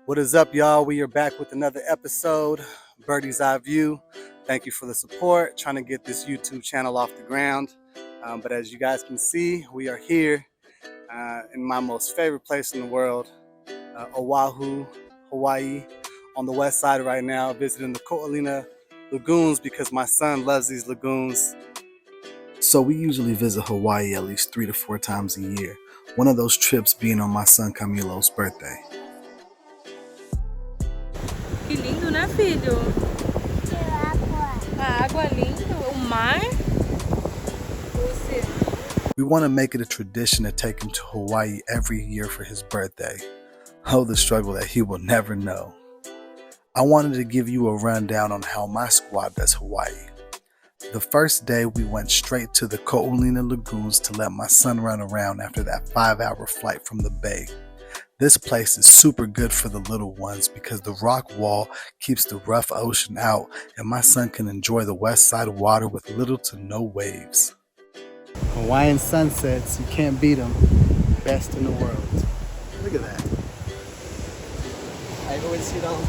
What is up, y'all? We are back with another episode, Birdie's Eye View. Thank you for the support, trying to get this YouTube channel off the ground. But as you guys can see, we are here in my most favorite place in the world, Oahu, Hawaii, on the west side right now, visiting the Ko'olina lagoons because my son loves these lagoons. So we usually visit Hawaii at least 3 to 4 times a year. One of those trips being on my son Camilo's birthday. Que lindo, né, filho? A água linda, o mar. We want to make it a tradition to take him to Hawaii every year for his birthday. Oh, the struggle that he will never know. I wanted to give you a rundown on how my squad does Hawaii. The first day we went straight to the Ko'olina lagoons to let my son run around after that 5-hour flight from the bay. This place is super good for the little ones because the rock wall keeps the rough ocean out and my son can enjoy the west side water with little to no waves. Hawaiian sunsets, you can't beat them. Best in the world. Look at that. I always see them.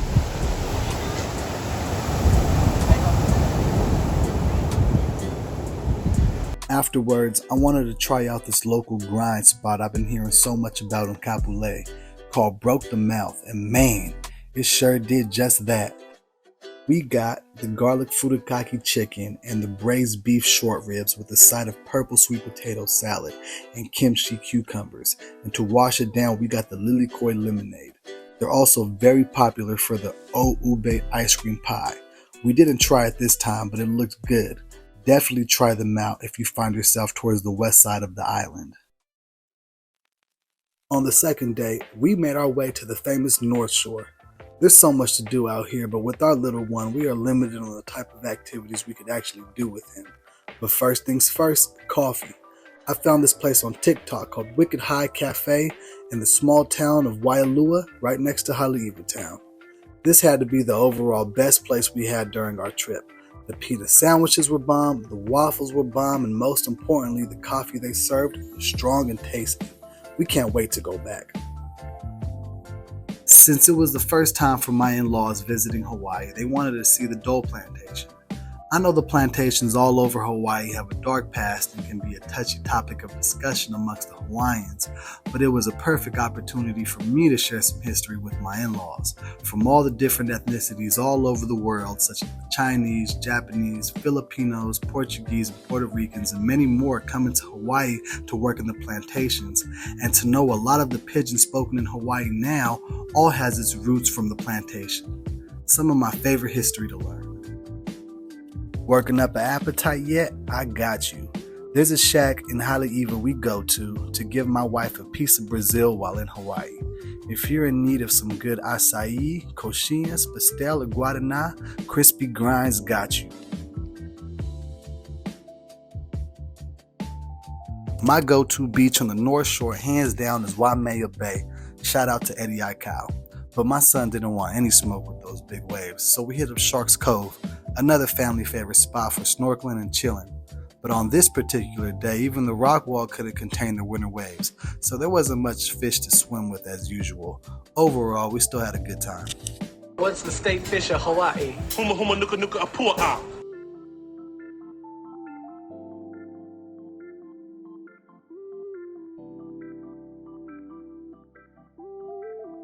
Afterwards, I wanted to try out this local grind spot I've been hearing so much about in Kapolei, called Broke the Mouth, and man, it sure did just that. We got the garlic furikake chicken and the braised beef short ribs with a side of purple sweet potato salad and kimchi cucumbers, and to wash it down we got the lilikoi lemonade. They're also very popular for the o ube ice cream pie. We didn't try it this time, but it looked good. Definitely try them out if you find yourself towards the west side of the island. On the second day, we made our way to the famous North Shore. There's so much to do out here, but with our little one, we are limited on the type of activities we could actually do with him. But first things first, coffee. I found this place on TikTok called Wicked High Cafe in the small town of Waialua, right next to Haleakala town. This had to be the overall best place we had during our trip. The pita sandwiches were bomb, the waffles were bomb, and most importantly, the coffee they served was strong and tasty. We can't wait to go back. Since it was the first time for my in-laws visiting Hawaii, they wanted to see the Dole Plantation. I know the plantations all over Hawaii have a dark past and can be a touchy topic of discussion amongst the Hawaiians, but it was a perfect opportunity for me to share some history with my in-laws from all the different ethnicities all over the world, such as the Chinese, Japanese, Filipinos, Portuguese, and Puerto Ricans, and many more coming to Hawaii to work in the plantations, and to know a lot of the pidgin spoken in Hawaii now all has its roots from the plantation. Some of my favorite history to learn. Working up an appetite yet? I got you. There's a shack in Haleakala we go to give my wife a piece of Brazil while in Hawaii. If you're in need of some good acai, coxinhas, pastel, or guaraná, Crispy Grinds got you. My go-to beach on the North Shore, hands down, is Waimea Bay. Shout out to Eddie Aikau. But my son didn't want any smoke with those big waves, so we hit up Sharks Cove, another family favorite spot for snorkeling and chilling. But on this particular day, even the rock wall couldn't contain the winter waves, so there wasn't much fish to swim with as usual. Overall, we still had a good time. What's the state fish of Hawaii? Huma huma nuka nuka apua.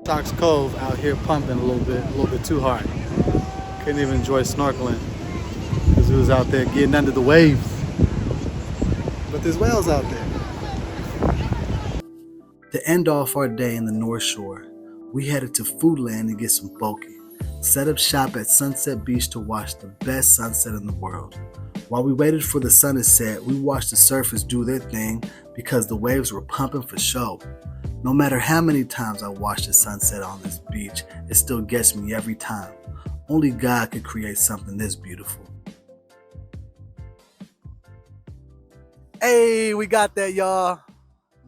Sharks Cove out here pumping a little bit too hard. Couldn't even enjoy snorkeling because we was out there getting under the waves. But there's whales out there. To end off our day in the North Shore, we headed to Foodland to get some poke. Set up shop at Sunset Beach to watch the best sunset in the world. While we waited for the sun to set, we watched the surfers do their thing because the waves were pumping for show. No matter how many times I watch the sunset on this beach, it still gets me every time. Only God could create something this beautiful. Hey, we got that, y'all.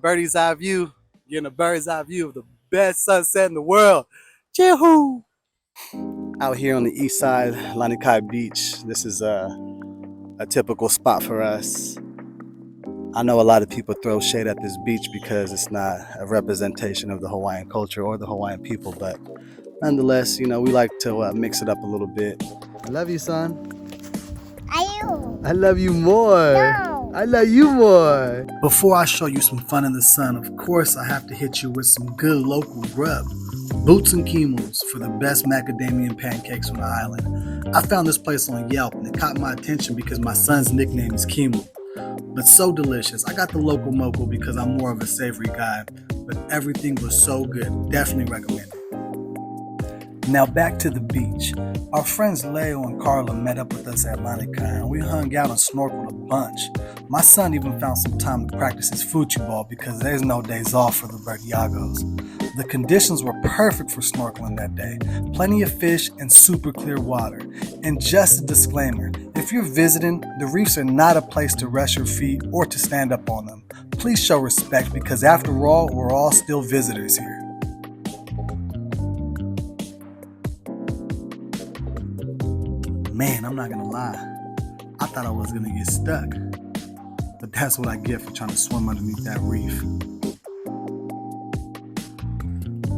Birdie's eye view. Getting a bird's eye view of the best sunset in the world. Chee-hoo! Out here on the east side, Lanai Beach. This is a typical spot for us. I know a lot of people throw shade at this beach because it's not a representation of the Hawaiian culture or the Hawaiian people, but nonetheless, we like to mix it up a little bit. I love you, son. I love you more. No. I love you more. Before I show you some fun in the sun, of course, I have to hit you with some good local grub. Boots and Kimos for the best macadamia pancakes on the island. I found this place on Yelp and it caught my attention because my son's nickname is Kimo. But so delicious. I got the local moco because I'm more of a savory guy, but everything was so good. Definitely recommend it. Now back to the beach. Our friends Leo and Carla met up with us at Haleakala and we hung out and snorkeled a bunch. My son even found some time to practice his fuchi ball because there's no days off for the Bertiagos. The conditions were perfect for snorkeling that day. Plenty of fish and super clear water. And just a disclaimer, if you're visiting, the reefs are not a place to rest your feet or to stand up on them. Please show respect because after all, we're all still visitors here. Man, I'm not gonna lie. I thought I was gonna get stuck. But that's what I get for trying to swim underneath that reef.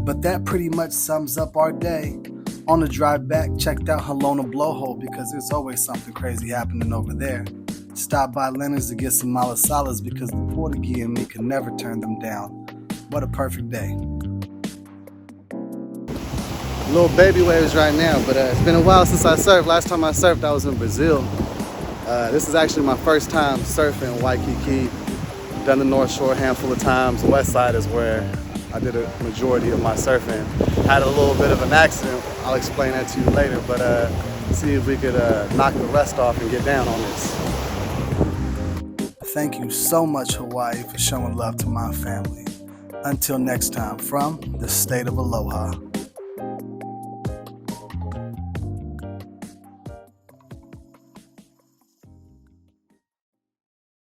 But that pretty much sums up our day. On the drive back, checked out Halona Blowhole because there's always something crazy happening over there. Stopped by Leonard's to get some malasalas because the Portuguese and me could never turn them down. What a perfect day. Little baby waves right now, but it's been a while since I surfed. Last time I surfed, I was in Brazil. This is actually my first time surfing Waikiki. Done the North Shore a handful of times. The West Side is where I did a majority of my surfing. Had a little bit of an accident. I'll explain that to you later, but see if we could knock the rust off and get down on this. Thank you so much, Hawaii, for showing love to my family. Until next time, from the state of Aloha.